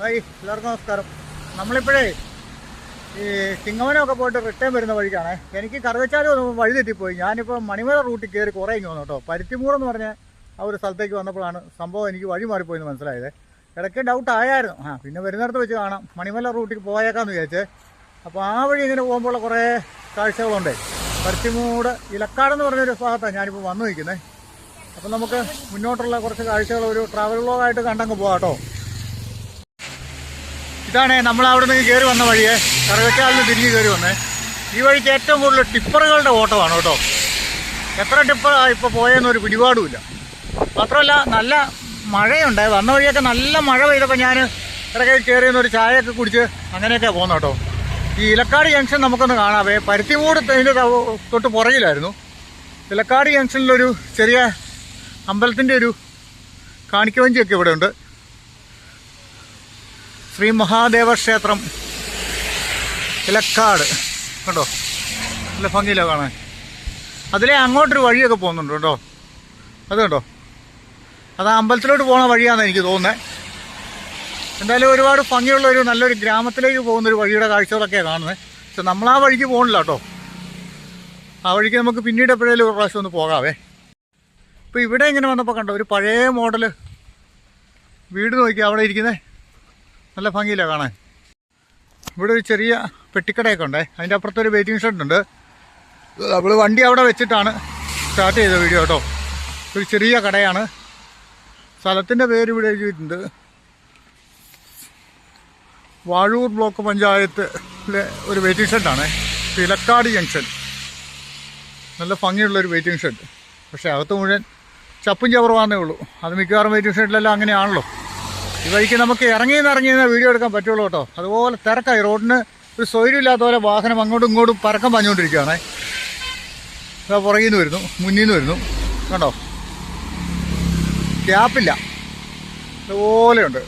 Hi, എല്ലാവർക്കും നമസ്കാരം. നമ്മളിപ്പോഴേ ഈ ചിങ്ങവനമൊക്കെ പോയിട്ട് റിട്ടേൺ വരുന്ന വഴിക്കാണ്. എനിക്ക് കറുകച്ചാലും വഴി തെറ്റിപ്പോയി. ഞാനിപ്പോൾ മണിമല റൂട്ടിൽ കയറി കുറേ ഇങ്ങ് വന്നു കേട്ടോ. പരുത്തിമൂടെന്ന് പറഞ്ഞ ആ ഒരു സ്ഥലത്തേക്ക് വന്നപ്പോഴാണ് സംഭവം എനിക്ക് വഴി മാറിപ്പോയെന്ന് മനസ്സിലായത്. ഇടയ്ക്ക് ഡൗട്ട് ആയായിരുന്നു. പിന്നെ വരുന്നിടത്ത് വെച്ച് കാണാം. മണിമല റൂട്ടിൽ പോയേക്കാമെന്ന് വിചാരിച്ച്. അപ്പോൾ ആ വഴി ഇങ്ങനെ പോകുമ്പോൾ കുറേ കാഴ്ചകളുണ്ട്. പരുത്തിമൂട് ഇലക്കാടെന്ന് പറഞ്ഞൊരു ഭാഗത്താണ് ഞാനിപ്പോൾ വന്നു നിൽക്കുന്നത്. അപ്പം നമുക്ക് മുന്നോട്ടുള്ള കുറച്ച് കാഴ്ചകൾ ഒരു ട്രാവൽ വ്ലോഗായിട്ട് കണ്ടങ്ങ് പോകാം കേട്ടോ. ഇതാണ് നമ്മൾ അവിടെ നിന്ന് കയറി വന്ന വഴിയെ, കറുകച്ചാലിന് തിരിഞ്ഞ് കയറി വന്നേ. ഈ വഴിക്ക് ഏറ്റവും കൂടുതൽ ടിപ്പറുകളുടെ ഓട്ടമാണ് കേട്ടോ. എത്ര ടിപ്പറാണ് ഇപ്പോൾ പോയെന്നൊരു പിടിപാടുമില്ല. മാത്രമല്ല നല്ല മഴയുണ്ട്. വന്ന വഴിയൊക്കെ നല്ല മഴ പെയ്തപ്പോൾ ഞാൻ ഇടയ്ക്ക് കയറിയെന്നൊരു ചായയൊക്കെ കുടിച്ച് അങ്ങനെയൊക്കെയാണ് പോകുന്നത് കേട്ടോ. ഈ ഇലക്കാട് ജംഗ്ഷൻ നമുക്കൊന്ന് കാണാവേ. പരുത്തിമൂട് അതിൻ്റെ തൊട്ട് പുറകിലായിരുന്നു. ഇലക്കാട് ജംഗ്ഷനിലൊരു ചെറിയ അമ്പലത്തിൻ്റെ ഒരു കാണിക്കവഞ്ചിയൊക്കെ ഇവിടെ ഉണ്ട്. ശ്രീ മഹാദേവ ക്ഷേത്രം ഇലക്കാട് കണ്ടോ, നല്ല ഭംഗിയില്ല കാണാൻ. അതിലെ അങ്ങോട്ടൊരു വഴിയൊക്കെ പോകുന്നുണ്ട് കേട്ടോ. അത് കണ്ടോ, അത് അമ്പലത്തിലോട്ട് പോകുന്ന വഴിയാണെന്ന് എനിക്ക് തോന്നുന്നത്. എന്തായാലും ഒരുപാട് ഭംഗിയുള്ളൊരു നല്ലൊരു ഗ്രാമത്തിലേക്ക് പോകുന്നൊരു വഴിയുടെ കാഴ്ചകളൊക്കെയാണ് കാണുന്നത്. പക്ഷെ നമ്മൾ ആ വഴിക്ക് പോകണില്ല കേട്ടോ. ആ വഴിക്ക് നമുക്ക് പിന്നീട് എപ്പോഴേലും ഒരു പ്രാവശ്യം ഒന്ന് പോകാവേ. ഇപ്പോൾ ഇവിടെ ഇങ്ങനെ വന്നപ്പോൾ കണ്ടോ, ഒരു പഴയ മോഡൽ വീട് നോക്കി അവിടെ ഇരിക്കുന്നത് നല്ല ഭംഗിയില്ല കാണാൻ. ഇവിടെ ഒരു ചെറിയ പെട്ടിക്കടയൊക്കെ ഉണ്ട്. അതിൻ്റെ അപ്പുറത്തൊരു വെയിറ്റിംഗ് ഷെഡ് ഉണ്ട്. നമ്മൾ വണ്ടി അവിടെ വെച്ചിട്ടാണ് സ്റ്റാർട്ട് ചെയ്ത വീഡിയോ കേട്ടോ. ഒരു ചെറിയ കടയാണ്. സ്ഥലത്തിൻ്റെ പേര് ഇവിടെ എഴുതിയിട്ടുണ്ട്. വാഴൂർ ബ്ലോക്ക് പഞ്ചായത്തിലെ ഒരു വെയിറ്റിംഗ് ഷെഡാണ്. ഇലക്കാട് ജംഗ്ഷൻ. നല്ല ഭംഗിയുള്ളൊരു വെയിറ്റിംഗ് ഷെഡ്. പക്ഷേ അകത്ത് മുഴുവൻ ചപ്പും ചവറുവാന്നേ ഉള്ളൂ. അത് മിക്കവാറും വെയിറ്റിംഗ് ഷെഡിലെല്ലാം അങ്ങനെയാണല്ലോ. ഈ വഴിക്ക് നമുക്ക് ഇറങ്ങിയെന്ന് വീഡിയോ എടുക്കാൻ പറ്റുള്ളൂ കേട്ടോ. അതുപോലെ തിരക്കായി. റോഡിന് ഒരു സൗകര്യമില്ലാത്ത പോലെ വാഹനം അങ്ങോട്ടും ഇങ്ങോട്ടും പരക്കം പാഞ്ഞുകൊണ്ടിരിക്കുകയാണ്. പുറകിൽ നിന്ന് വരുന്നു, മുന്നിൽ നിന്ന് വരുന്നു. കണ്ടോ, ഗ്യാപ്പില്ല, അതുപോലെയുണ്ട്.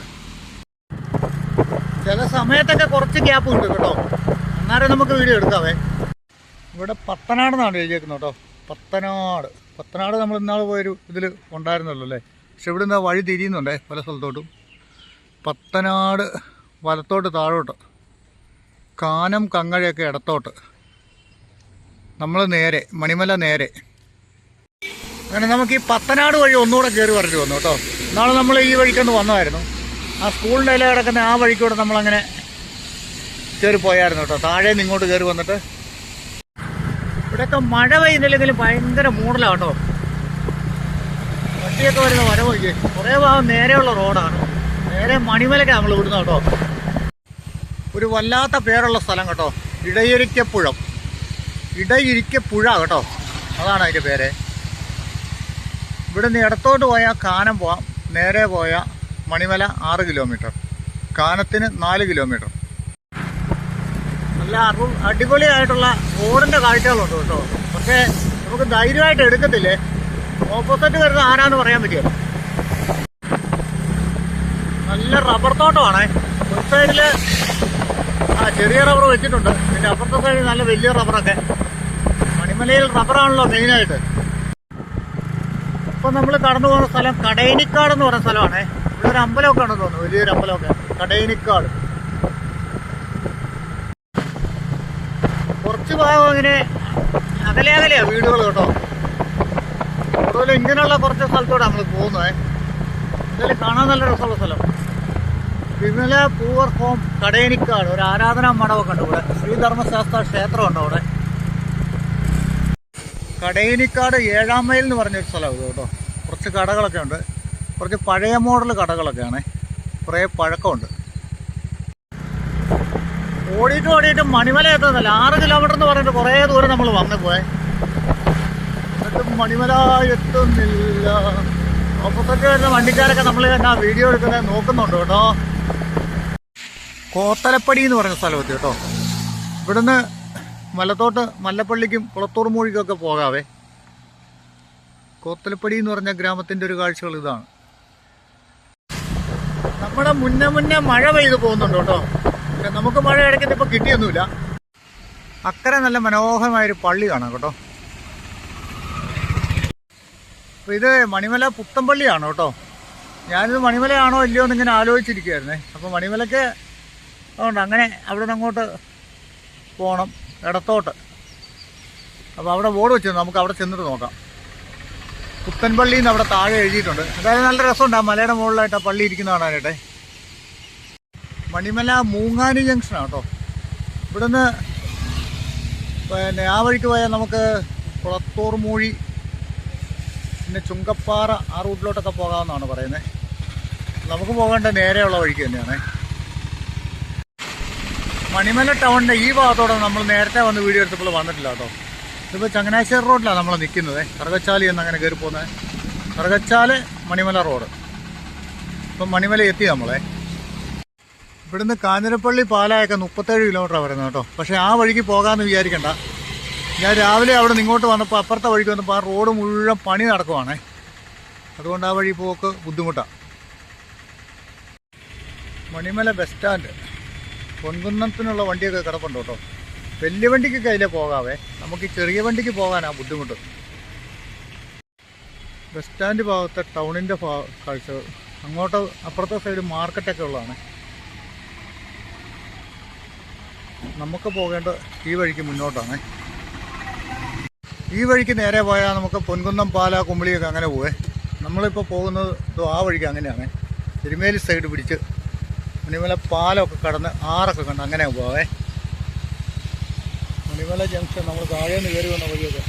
ചില സമയത്തൊക്കെ കുറച്ച് ഗ്യാപ്പ് ഉണ്ട് കേട്ടോ. അന്നേരം നമുക്ക് വീഡിയോ എടുക്കാവേ. ഇവിടെ പത്തനാട് എന്നാണ് എഴുതിയേക്കുന്നത് കേട്ടോ. പത്തനാട് നമ്മൾ ഇന്നാൾ പോയൊരു ഇതിൽ ഉണ്ടായിരുന്നല്ലോ അല്ലേ. പക്ഷെ ഇവിടെ നിന്ന് വഴി തിരിയുന്നുണ്ടേ പല സ്ഥലത്തോട്ടും. പത്തനാട് വലത്തോട്ട് താഴോട്ട്, കാനം കങ്ങഴയൊക്കെ ഇടത്തോട്ട്, നമ്മൾ നേരെ മണിമല നേരെ. അങ്ങനെ നമുക്ക് ഈ പത്തനാട് വഴി ഒന്നുകൂടെ കയറി വരേണ്ടി വന്നു കേട്ടോ. നാളെ നമ്മൾ ഈ വഴിക്കൊന്ന് വന്നതായിരുന്നു. ആ സ്കൂളിൻ്റെ ഇല കിടക്കുന്ന ആ വഴിക്കൂടെ നമ്മളങ്ങനെ കയറി പോയായിരുന്നു കേട്ടോ. താഴെ നിന്ന് ഇങ്ങോട്ട് കയറി വന്നിട്ട് ഇവിടെയൊക്കെ മഴ പെയ്യുന്നില്ലെങ്കിലും ഭയങ്കര മൂടലാണ് കേട്ടോ. വണ്ടിയൊക്കെ വരുന്ന വരവൊക്കെ കുറേ ഭാഗം നേരെയുള്ള റോഡാണ്. നേരെ മണിമലയ്ക്ക് നമ്മൾ വിടുന്ന കേട്ടോ. ഒരു വല്ലാത്ത പേരുള്ള സ്ഥലം കേട്ടോ, ഇടയിരിക്കപ്പുഴ കേട്ടോ, അതാണ് അതിൻ്റെ പേര്. ഇവിടുന്ന് ഇടത്തോട്ട് പോയാൽ കാനം പോവാം, നേരെ പോയാൽ മണിമല 6 കിലോമീറ്റർ, കാനത്തിന് 4 കിലോമീറ്റർ. നല്ല അടിപൊളിയായിട്ടുള്ള റോഡിൻ്റെ കാഴ്ചകളുണ്ട് കേട്ടോ. പക്ഷേ നമുക്ക് ധൈര്യമായിട്ട് എടുക്കത്തില്ലേ. ഓപ്പോസിറ്റ് വരുന്ന ആരാന്ന് പറയാൻ പറ്റില്ല. നല്ല റബ്ബർ തോട്ടമാണ്. ഒരു സൈഡിൽ ചെറിയ റബ്ബർ വെച്ചിട്ടുണ്ട്, പിന്നെ അപ്പുറത്തെ സൈഡിൽ നല്ല വലിയ റബ്ബറൊക്കെ. മണിമലയിൽ റബ്ബറാണല്ലോ മെയിനായിട്ട്. ഇപ്പം നമ്മൾ കടന്നു പോകുന്ന സ്ഥലം കടയനിക്കാട് എന്ന് പറയുന്ന സ്ഥലമാണ്. ഇവിടെ ഒരു അമ്പലമൊക്കെ ഉണ്ടെന്ന് തോന്നുന്നു, വലിയൊരു അമ്പലമൊക്കെ, കടയനിക്കാട്. കുറച്ച് ഭാഗം ഇങ്ങനെ അകലെയാണ് വീടുകൾ കേട്ടോ. അതുപോലെ ഇങ്ങനെയുള്ള കുറച്ച് സ്ഥലത്തോടെ നമ്മൾ പോകുന്നത്. ഇതിൽ കാണാൻ നല്ല രസമുള്ള സ്ഥലം വിമല പൂവർ ഹോം കടയനിക്കാട്. ഒരു ആരാധനാ മഠമൊക്കെ ഉണ്ട് ഇവിടെ. ശ്രീധർമ്മശാസ്ത്ര ക്ഷേത്രമുണ്ട് അവിടെ. കടയനിക്കാട് 7-ാം മൈൽ എന്ന് പറഞ്ഞൊരു സ്ഥലം ഇത് കേട്ടോ. കുറച്ച് കടകളൊക്കെ ഉണ്ട്. കുറച്ച് പഴയ മോഡൽ കടകളൊക്കെയാണ്. കുറേ പഴക്കമുണ്ട്. ഓടിയിട്ട് മണിമല എത്തുന്നില്ല. 6 കിലോമീറ്റർ എന്ന് പറഞ്ഞിട്ട് കുറേ ദൂരം നമ്മൾ വന്നു പോയെ. എന്നിട്ടും മണിമല എത്തുന്നില്ല. ഓപ്പോസിറ്റ് വരുന്ന വണ്ടിക്കാരൊക്കെ നമ്മൾ എന്നാ വീഡിയോ എടുക്കുന്നത് നോക്കുന്നുണ്ട് കേട്ടോ. കോത്തലപ്പടി എന്ന് പറഞ്ഞ സ്ഥലമെത്തി കേട്ടോ. ഇവിടുന്ന് മലത്തോട്ട് മല്ലപ്പള്ളിക്കും കുളത്തൂർ മൂഴിക്കൊക്കെ പോകാവേ. കോത്തലപ്പടി എന്ന് പറഞ്ഞ ഗ്രാമത്തിൻ്റെ ഒരു കാഴ്ചകൾ ഇതാണ്. നമ്മുടെ മുന്നേ മഴ പെയ്ത് പോകുന്നുണ്ട് കേട്ടോ. നമുക്ക് മഴ ഇടയ്ക്ക് ഇപ്പോൾ കിട്ടിയൊന്നുമില്ല. അക്കരെ നല്ല മനോഹരമായൊരു പള്ളി കാണാം കേട്ടോ. അപ്പോൾ ഇത് മണിമല പുത്തമ്പള്ളിയാണ് കേട്ടോ. ഞാനിത് മണിമലയാണോ ഇല്ലയോ എന്നിങ്ങനെ ആലോചിച്ചിരിക്കുകയായിരുന്നേ. അപ്പോൾ മണിമലയ്ക്ക് അതുകൊണ്ട് അങ്ങനെ അവിടെ നിന്ന് അങ്ങോട്ട് പോകണം, ഇടത്തോട്ട്. അപ്പോൾ അവിടെ ബോർഡ് വെച്ചു, നമുക്ക് അവിടെ ചെന്നിട്ട് നോക്കാം. പുത്തൻപള്ളി എന്ന് അവിടെ താഴെ എഴുതിയിട്ടുണ്ട്. അതായത് നല്ല രസമുണ്ട് ആ മലയുടെ മുകളിലായിട്ട് ആ പള്ളി ഇരിക്കുന്ന കാണാനായിട്ടെ. മണിമല മൂങ്ങാനി ജംഗ്ഷനാണ് കേട്ടോ. ഇവിടുന്ന് പിന്നെ ആ വഴിക്ക് പോയാൽ നമുക്ക് കുളത്തൂർ മൂഴി, പിന്നെ ചുങ്കപ്പാറ ആ റൂട്ടിലോട്ടൊക്കെ പോകാമെന്നാണ് പറയുന്നത്. നമുക്ക് പോകേണ്ട നേരെയുള്ള വഴിക്ക് തന്നെയാണ്. മണിമല ടൗണിൻ്റെ ഈ ഭാഗത്തോടെ നമ്മൾ നേരത്തെ വന്ന് വീഡിയോ എടുത്തപ്പോൾ വന്നിട്ടില്ല കേട്ടോ. ഇതിപ്പോൾ ചങ്ങനാശ്ശേരി റോഡിലാണ് നമ്മൾ നിൽക്കുന്നത്. കറുകച്ചാലി എന്നങ്ങനെ കയറി പോകുന്നത്. കറുകച്ചാല് മണിമല റോഡ്. ഇപ്പം മണിമല എത്തി നമ്മളെ. ഇവിടുന്ന് കാഞ്ഞിരപ്പള്ളി പാലായൊക്കെ 37 കിലോമീറ്ററാണ് വരുന്നത് കേട്ടോ. പക്ഷേ ആ വഴിക്ക് പോകാമെന്ന് വിചാരിക്കണ്ട. ഞാൻ രാവിലെ അവിടെ നിന്ന് ഇങ്ങോട്ട് വന്നപ്പോൾ അപ്പുറത്തെ വഴിക്ക് വന്നപ്പോൾ ആ റോഡ് മുഴുവൻ പണി നടക്കുവാണേ. അതുകൊണ്ട് ആ വഴി പോക്ക് ബുദ്ധിമുട്ടാണ്. മണിമല ബസ് സ്റ്റാൻഡ്, പൊൻകുന്നത്തിനുള്ള വണ്ടിയൊക്കെ കിടപ്പുണ്ട് കേട്ടോ. വലിയ വണ്ടിക്കൊക്കെ അതിലേ പോകാവേ, നമുക്ക് ഈ ചെറിയ വണ്ടിക്ക് പോകാനാണ് ബുദ്ധിമുട്ട്. ബസ് സ്റ്റാൻഡ് ഭാഗത്തെ ടൗണിൻ്റെ കാഴ്ച, അങ്ങോട്ട് അപ്പുറത്തെ സൈഡ് മാർക്കറ്റൊക്കെ ഉള്ളതാണ്. നമുക്ക് പോകേണ്ടത് ഈ വഴിക്ക് മുന്നോട്ടാണ്. ഈ വഴിക്ക് നേരെ പോയാൽ നമുക്ക് പൊൻകുന്നം, പാല, കുമ്പളിയൊക്കെ അങ്ങനെ പോവേ. നമ്മളിപ്പോൾ പോകുന്നത് ആ വഴിക്ക് അങ്ങനെയാണ്. എരുമേലി സൈഡ് പിടിച്ച് മണിമല പാലമൊക്കെ കടന്ന് ആറൊക്കെ കണ്ട് അങ്ങനെ പോവേ. മണിമല ജംഗ്ഷൻ നമ്മൾ താഴെ നിന്ന് കയറി വന്ന വഴിയൊക്കെ.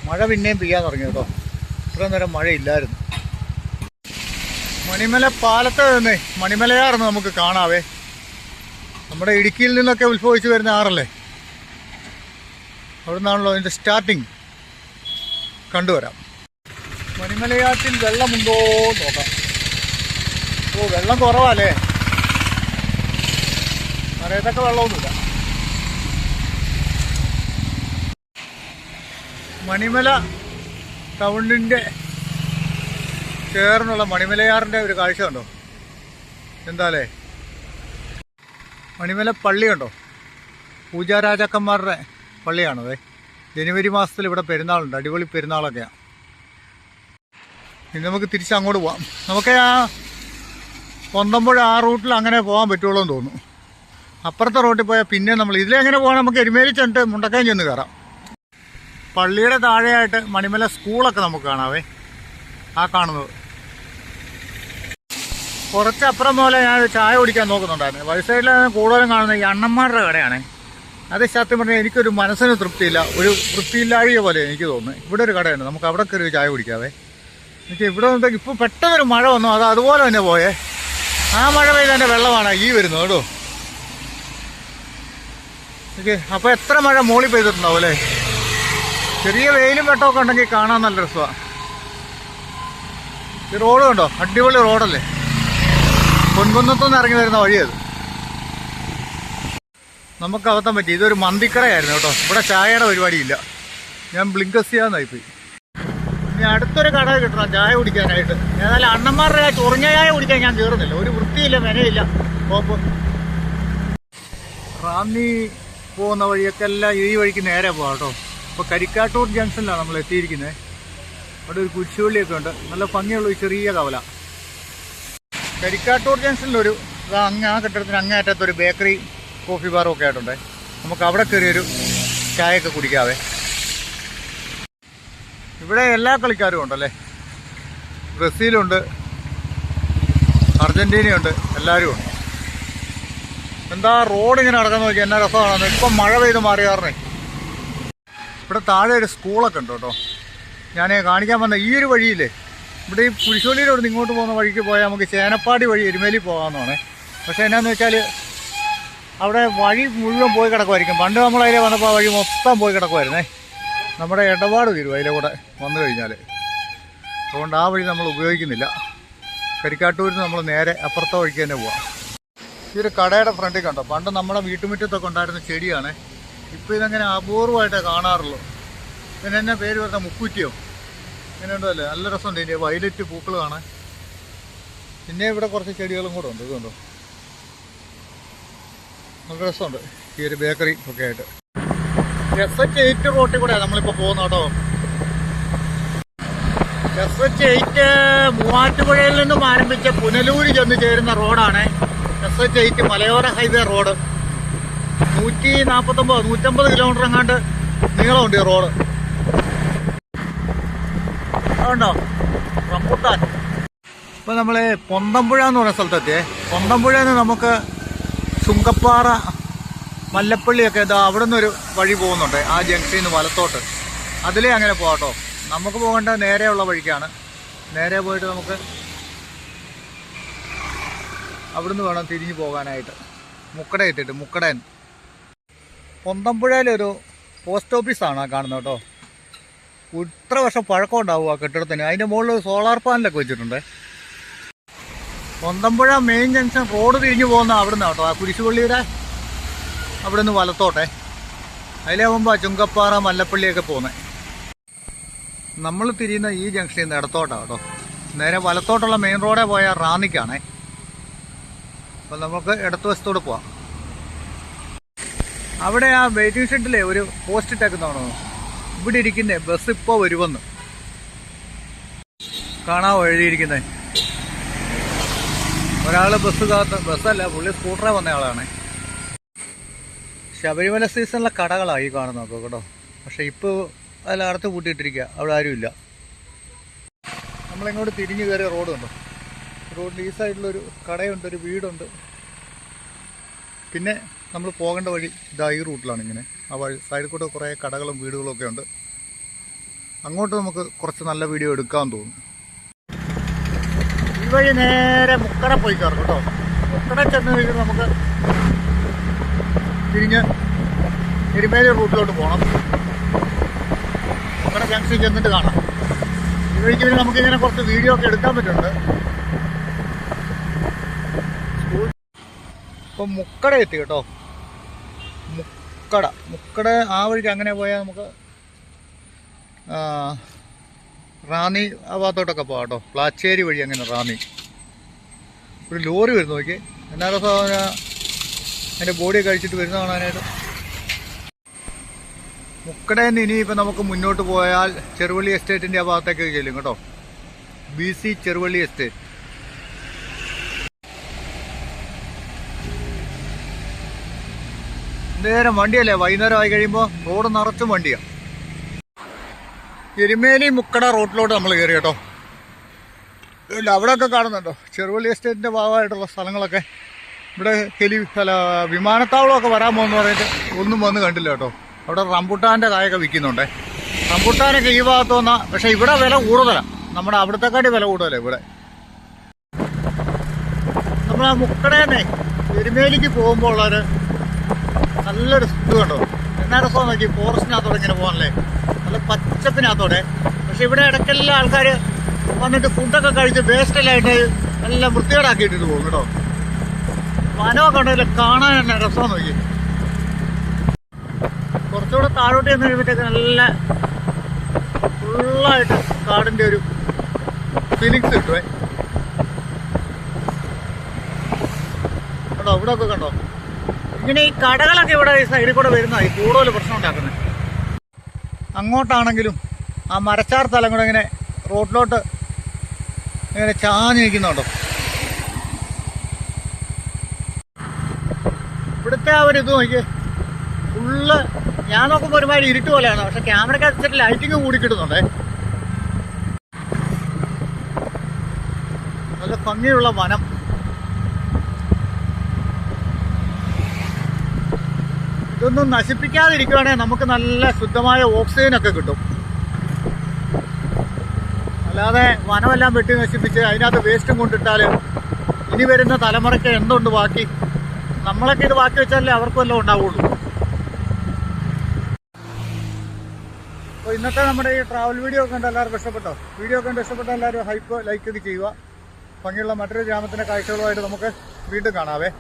മഴ പിന്നെയും പെയ്യാൻ തുടങ്ങി കേട്ടോ. ഇത്രയും നേരം മഴയില്ലായിരുന്നു. മണിമല പാലത്ത് നിന്നേ മണിമലയാറെന്ന് നമുക്ക് കാണാവേ. നമ്മുടെ ഇടുക്കിയിൽ നിന്നൊക്കെ ഉത്ഭവിച്ച് വരുന്ന ആറല്ലേ, അവിടെ നിന്നാണല്ലോ അതിൻ്റെ സ്റ്റാർട്ടിങ്. കണ്ടുവരാം. മണിമലയാറ്റിൽ വെള്ളമുണ്ടോ നോക്കാം. ഓ, വെള്ളം കുറവാല്ലേ, നിറയത്തൊക്കെ വെള്ളമൊന്നുമില്ല. മണിമല ടൗണിൻ്റെ ചേർന്നുള്ള മണിമലയാറിൻ്റെ ഒരു കാഴ്ച കണ്ടോ, എന്താല്ലേ. മണിമല പള്ളി കണ്ടോ, പൂജാരാജാക്കന്മാരുടെ പള്ളിയാണത്. ജനുവരി മാസത്തിൽ ഇവിടെ പെരുന്നാളുണ്ട്, അടിപൊളി പെരുന്നാളൊക്കെയാണ്. ഇനി നമുക്ക് തിരിച്ചങ്ങോട്ട് പോവാം. നമുക്ക് ആ പൊന്തമ്പുഴ ആ റൂട്ടിൽ അങ്ങനെ പോകാൻ പറ്റുള്ളൂ എന്ന് തോന്നുന്നു. അപ്പുറത്തെ റൂട്ടിൽ പോയാൽ പിന്നെ നമ്മൾ ഇതിലെങ്ങനെ പോകാൻ, നമുക്ക് എരുമേലി ചെന്നിട്ട് മുണ്ടക്കയം ചെന്ന് കയറാം. പള്ളിയുടെ താഴെയായിട്ട് മണിമല സ്കൂളൊക്കെ നമുക്ക് കാണാവേ, ആ കാണുന്നത്. കുറച്ചപ്പുറം പോലെ ഞാൻ ചായ കുടിക്കാൻ നോക്കുന്നുണ്ടായിരുന്നു. വഴി സൈഡിൽ കൂടുതലും കാണുന്നത് ഈ അണ്ണന്മാരുടെ കടയാണ്. അത് സത്യം പറഞ്ഞാൽ എനിക്കൊരു മനസ്സിന് തൃപ്തിയില്ല, ഒരു വൃത്തിയില്ലാഴിക പോലെ എനിക്ക് തോന്നുന്നു. ഇവിടെ ഒരു കടയുണ്ട്, നമുക്ക് അവിടെ കയറി ചായ കുടിക്കാവേ. എനിക്ക് ഇവിടെ വന്നപ്പോൾ ഇപ്പോൾ പെട്ടെന്നൊരു മഴ വന്നു, അത് അതുപോലെ തന്നെ പോയേ. ആ മഴ പെയ്തതിൻ്റെ വെള്ളമാണ് ഈ വരുന്നത് കേട്ടോ. എനിക്ക് അപ്പോൾ എത്ര മഴ മോളിൽ പെയ്തിട്ടുണ്ടാവും അല്ലേ. ചെറിയ വെയിലും വെട്ടമൊക്കെ ഉണ്ടെങ്കിൽ കാണാൻ നല്ല രസമാണ്. ഈ റോഡ് കണ്ടോ, അടിപൊളി റോഡല്ലേ. പൊൻകുന്നത്തുനിന്ന് ഇറങ്ങി വരുന്ന വഴിയത്. നമുക്ക് അവത്താൻ പറ്റി. ഇതൊരു മന്തിക്കടയായിരുന്നു കേട്ടോ. ഇവിടെ ചായയുടെ പരിപാടിയില്ല. ഞാൻ ബ്ലിങ്കസിയാന്നായിപ്പോയി. ഇനി അടുത്തൊരു കട കിട്ടണം ചായ കുടിക്കാനായിട്ട്. ഏതായാലും അണ്ണന്മാരുടെ ചൊറിഞ്ഞ ചായ കുടിക്കാൻ ഞാൻ കയറുന്നില്ല. ഒരു വൃത്തിയില്ല, മെനയില്ല. കോപ്പ് റാന്നി പോകുന്ന വഴിയൊക്കെ എല്ലാം ഈ വഴിക്ക് നേരെ പോകാം കേട്ടോ. ഇപ്പോൾ കരിക്കാട്ടൂർ ജംഗ്ഷനിലാണ് നമ്മൾ എത്തിയിരിക്കുന്നത്. അവിടെ ഒരു കുരിശുപള്ളിയൊക്കെ ഉണ്ട്, നല്ല ഭംഗിയുള്ള ഒരു ചെറിയ കവല. കരിക്കാട്ടൂർ ജംഗ്ഷനിലൊരു ആ കെട്ടിടത്തിന് അങ്ങേയറ്റത്തൊരു ബേക്കറി, കോഫി ബാറും ഒക്കെ ആയിട്ടുണ്ട്. നമുക്ക് അവിടെ കയറിയൊരു ചായയൊക്കെ കുടിക്കാവേ. ഇവിടെ എല്ലാ കളിക്കാരും ഉണ്ടല്ലേ. ബ്രസീലുണ്ട്, അർജൻറ്റീനയുണ്ട്, എല്ലാവരും ഉണ്ട്. എന്താ റോഡ് ഇങ്ങനെ നടക്കുന്ന നോക്കി എന്നാ രസമാണെന്ന്. ഇപ്പം മഴ പെയ്ത് മാറിയാറേ. ഇവിടെ താഴെ ഒരു സ്കൂളൊക്കെ ഉണ്ട് കേട്ടോ. ഞാൻ കാണിക്കാൻ വന്ന ഈ ഒരു വഴിയില്ലേ, ഇവിടെ ഈ കുരിശോലിയിലോട് ഇങ്ങോട്ട് പോകുന്ന വഴിക്ക് പോയാൽ നമുക്ക് ചേനപ്പാടി വഴി എരുമേലി പോകാമെന്നാണ്. പക്ഷേ എന്നാന്ന് വെച്ചാൽ അവിടെ വഴി മുഴുവൻ പോയി കിടക്കുമായിരിക്കും. പണ്ട് നമ്മൾ അതിലെ വന്നപ്പോൾ ആ വഴി മൊത്തം പോയി കിടക്കുമായിരുന്നേ. നമ്മുടെ ഇടപാട് തീരും അതിലെ കൂടെ വന്നു കഴിഞ്ഞാൽ. അതുകൊണ്ട് ആ വഴി നമ്മൾ ഉപയോഗിക്കുന്നില്ല. കരിക്കാട്ടൂരിന് നമ്മൾ നേരെ അപ്പുറത്തെ വഴിക്ക് തന്നെ പോവാം. ഈ ഒരു കടയുടെ ഫ്രണ്ടിൽ കണ്ടോ, പണ്ട് നമ്മുടെ വീട്ടുമുറ്റത്തൊക്കെ ഉണ്ടായിരുന്ന ചെടിയാണ്. ഇപ്പോൾ ഇതങ്ങനെ അപൂർവമായിട്ടേ കാണാറുള്ളൂ. പിന്നെ എന്നാ പേര് പറഞ്ഞാൽ മുക്കുറ്റിയോ ഇങ്ങനെ ഉണ്ടല്ലേ, നല്ല രസമുണ്ട്. ഇതിൻ്റെ വയലറ്റ് പൂക്കൾ കാണാൻ. പിന്നെ ഇവിടെ കുറച്ച് ചെടികളും കൂടെ ഉണ്ട്. ഇതുണ്ടോ, നല്ല രസമുണ്ട്. ഈ ഒരു ബേക്കറി ഒക്കെ ആയിട്ട്. SH8 റോട്ടിൽ കൂടെയാണ് നമ്മളിപ്പോൾ പോകുന്നത് കേട്ടോ. SH8 മൂവാറ്റുപുഴയിൽ നിന്നും ആരംഭിച്ച പുനലൂര് ചെന്ന് ചേരുന്ന റോഡാണ് SH8 മലയോര ഹൈവേ റോഡ്. 150 കിലോമീറ്റർ എങ്ങാണ്ട് നീളമുണ്ട് ഈ റോഡ്. അതുകൊണ്ടോ റംബുട്ടാൻ. ഇപ്പൊ നമ്മള് പൊന്തമ്പുഴ എന്ന് പറയുന്ന സ്ഥലത്തെത്തിയേ. പൊന്തമ്പുഴയിൽ നിന്ന് നമുക്ക് ചുങ്കപ്പാറ, മല്ലപ്പള്ളിയൊക്കെ ഇതാ അവിടെ നിന്നൊരു വഴി പോകുന്നുണ്ട്. ആ ജംഗ്ഷനിൽ നിന്ന് വലത്തോട്ട് അതിലേ അങ്ങനെ പോകാട്ടോ. നമുക്ക് പോകേണ്ട നേരെയുള്ള വഴിക്കാണ്. നേരെ പോയിട്ട് നമുക്ക് അവിടുന്ന് വേണം തിരിഞ്ഞു പോകാനായിട്ട്. മുക്കട എത്തിയിട്ട് മുക്കടൻ പൊന്തമ്പുഴയിലൊരു പോസ്റ്റ് ഓഫീസാണ് ആ കാണുന്നത് കേട്ടോ. ഇത്ര വർഷം പഴക്കം ഉണ്ടാവും ആ കെട്ടിടത്തിന്. അതിൻ്റെ മുകളിൽ സോളാർ പാനലൊക്കെ വെച്ചിട്ടുണ്ട്. പൊന്തമ്പുഴ മെയിൻ ജംഗ്ഷൻ റോഡ് തിരിഞ്ഞു പോകുന്ന അവിടെ നിന്ന് കേട്ടോ. ആ കുരിശുപള്ളിയുടെ അവിടെ നിന്ന് വലത്തോട്ടെ. അതിലാകുമ്പോൾ ചുങ്കപ്പാറ, മല്ലപ്പള്ളിയൊക്കെ പോകുന്നത്. നമ്മൾ തിരിയുന്ന ഈ ജംഗ്ഷനിൽ നിന്ന് ഇടത്തോട്ടാണ് കേട്ടോ. നേരെ വലത്തോട്ടുള്ള മെയിൻ റോഡേ പോയാൽ റാന്നിക്കാണേ. അപ്പം നമുക്ക് ഇടത്തുവശത്തോട് പോവാം. അവിടെ ആ വെയിറ്റിംഗ് ഷെഡിലെ ഒരു പോസ്റ്റ് ഇട്ടേക്കുന്നതാണോ ഇവിടെ ഇരിക്കുന്നേ, ബസ് ഇപ്പോൾ വരുമെന്ന് കാണാമോ എഴുതിയിരിക്കുന്നത്. ഒരാൾ ബസ്സല്ല, പുള്ളി സ്കൂട്ടറെ വന്ന ആളാണ്. ശബരിമല സീസണിലെ കടകളാണ് ഈ കാണുന്നത് കേട്ടോ. പക്ഷെ ഇപ്പോൾ അതിൽ അടത്ത് കൂട്ടിയിട്ടിരിക്കുക, അവിടെ ആരുമില്ല. നമ്മളിങ്ങോട്ട് തിരിഞ്ഞു കയറിയ റോഡുണ്ടോ. റോഡിൽ ഈ സൈഡിലൊരു കടയുണ്ട്, ഒരു വീടുണ്ട്. പിന്നെ നമ്മൾ പോകേണ്ട വഴി ഇതാ ഈ റൂട്ടിലാണ്. ഇങ്ങനെ ആ വഴി സൈഡിൽ കൂടെ കുറേ കടകളും വീടുകളും ഒക്കെ ഉണ്ട്. അങ്ങോട്ട് നമുക്ക് കുറച്ച് നല്ല വീഡിയോ എടുക്കാൻ തോന്നും. ഈ വഴി നേരെ മുക്കട പോയി കയറും കേട്ടോ. മുക്കട ചെന്ന് കഴിഞ്ഞാൽ നമുക്ക് തിരിഞ്ഞ് എരുമേലി റൂട്ടിലോട്ട് പോകണം. മുക്കട ജംഗ്ഷൻ ചെന്നിട്ട് കാണാം. ഈ വഴിക്ക് പിന്നെ നമുക്കിങ്ങനെ കുറച്ച് വീഡിയോ ഒക്കെ എടുക്കാൻ പറ്റുന്നുണ്ട്. ഇപ്പം മുക്കട എത്തി കേട്ടോ. മുക്കട ആ വഴിക്ക് അങ്ങനെ പോയാൽ നമുക്ക് റാന്നി ആ ഭാഗത്തോട്ടൊക്കെ പോകാം കേട്ടോ. പ്ലാച്ചേരി വഴി അങ്ങനെ റാന്നി. ഒരു ലോറി വരുന്നു നോക്കി. എന്നാ രസം അതിൻ്റെ ബോഡിയൊക്കെ കഴിച്ചിട്ട് വരുന്ന കാണാനായിട്ട്. മുക്കടയിൽ നിന്ന് ഇനിയിപ്പോൾ നമുക്ക് മുന്നോട്ട് പോയാൽ ചെറുവള്ളി എസ്റ്റേറ്റിൻ്റെ ആ ഭാഗത്തേക്ക് ചെല്ലും കേട്ടോ. BC Cheruvally estate. നേരം വണ്ടിയല്ലേ, വൈകുന്നേരം ആയി കഴിയുമ്പോൾ റോഡ് നിറച്ചും വണ്ടിയാണ്. എരുമേലി മുക്കട റോഡിലോട്ട് നമ്മൾ കയറി കേട്ടോ. ഇല്ല അവിടെയൊക്കെ കാണുന്നുണ്ടോ ചെറുവള്ളി എസ്റ്റേറ്റിൻ്റെ ഭാഗമായിട്ടുള്ള സ്ഥലങ്ങളൊക്കെ. ഇവിടെ വിമാനത്താവളമൊക്കെ വരാൻ പോകുമെന്ന് പറഞ്ഞിട്ട് ഒന്നും വന്ന് കണ്ടില്ല കേട്ടോ. അവിടെ റംബുട്ടാൻ്റെ കായൊക്കെ വിൽക്കുന്നുണ്ടേ. റംബുട്ടാനൊക്കെ ഈ ഭാഗത്ത് വന്നാൽ, പക്ഷേ ഇവിടെ വില കൂടുതലാണ്. നമ്മുടെ അവിടുത്തെക്കാട്ടി വില കൂടുതലാണ് ഇവിടെ. നമ്മൾ ആ മുക്കടേന്നേ എരുമേലിക്ക് പോകുമ്പോൾ ഉള്ളൊരു നല്ലൊരു ഇത് കണ്ടോ. എന്നാ രസം നോക്കി, ഫോറസ്റ്റിനകത്തോടെ ഇങ്ങനെ പോകാനല്ലേ, നല്ല പച്ചപ്പിനകത്തോടെ. പക്ഷെ ഇവിടെ ഇടയ്ക്കെല്ലാം ആൾക്കാർ വന്നിട്ട് ഫുഡൊക്കെ കഴിച്ച് വേസ്റ്റെല്ലായിട്ട് എല്ലാം വൃത്തികേടാക്കിയിട്ടിട്ട് പോകും കേട്ടോ. വനമൊക്കെ ഉണ്ടെങ്കിൽ കാണാൻ തന്നെ രസം നോക്കി. കുറച്ചുകൂടെ താഴോട്ട് ചെന്ന് കഴിയുമ്പോഴത്തേക്ക് നല്ല ഫുള്ളായിട്ട് കാടിൻ്റെ ഒരു ഫീലിങ്സ് കിട്ടുവേ കേട്ടോ. ഇവിടെ ഒക്കെ കണ്ടോ ഇങ്ങനെ ഈ കടകളൊക്കെ ഇവിടെ ഈ സൈഡിൽ കൂടെ വരുന്നതായി കൂടുതൽ പ്രശ്നം ഉണ്ടാക്കുന്നത്. അങ്ങോട്ടാണെങ്കിലും ആ മരച്ചാർ സ്ഥലം കൂടെ ഇങ്ങനെ റോഡിലോട്ട് ഇങ്ങനെ ചാഞ്ഞ് നിൽക്കുന്നുണ്ടോ. ഇവിടുത്തെ ആ ഒരു ഇത് നോക്കിയേ, ഫുള്ള് ഞാൻ നോക്കുമ്പോൾ ഒരുമാതിരി ഇരുട്ട് പോലെയാണ്. പക്ഷെ ക്യാമറയ്ക്ക് വെച്ചിട്ട് ലൈറ്റിങ് കൂടി കിട്ടുന്നുണ്ടേ. നല്ല ഭംഗിയുള്ള വനം. ഇതൊന്നും നശിപ്പിക്കാതിരിക്കുകയാണെങ്കിൽ നമുക്ക് നല്ല ശുദ്ധമായ ഓക്സിജനൊക്കെ കിട്ടും. അല്ലാതെ വനമെല്ലാം വെട്ടി നശിപ്പിച്ച് അതിനകത്ത് വേസ്റ്റും കൊണ്ടിട്ടാൽ ഇനി വരുന്ന തലമുറയ്ക്ക് എന്തുണ്ട് ബാക്കി? നമ്മളൊക്കെ ഇത് ബാക്കി വെച്ചാലേ അവർക്കും എല്ലാം ഉണ്ടാവുള്ളൂ. അപ്പോൾ ഇന്നത്തെ നമ്മുടെ ഈ ട്രാവൽ വീഡിയോ കണ്ട് എല്ലാവർക്കും ഇഷ്ടപ്പെട്ടോ? വീഡിയോ കണ്ട് ഇഷ്ടപ്പെട്ട എല്ലാവരും ലൈക്ക് ഒക്കെ ചെയ്യുക. ഭംഗിയുള്ള മറ്റൊരു ഗ്രാമത്തിൻ്റെ കാഴ്ചകളുമായിട്ട് നമുക്ക് വീണ്ടും കാണാവേ.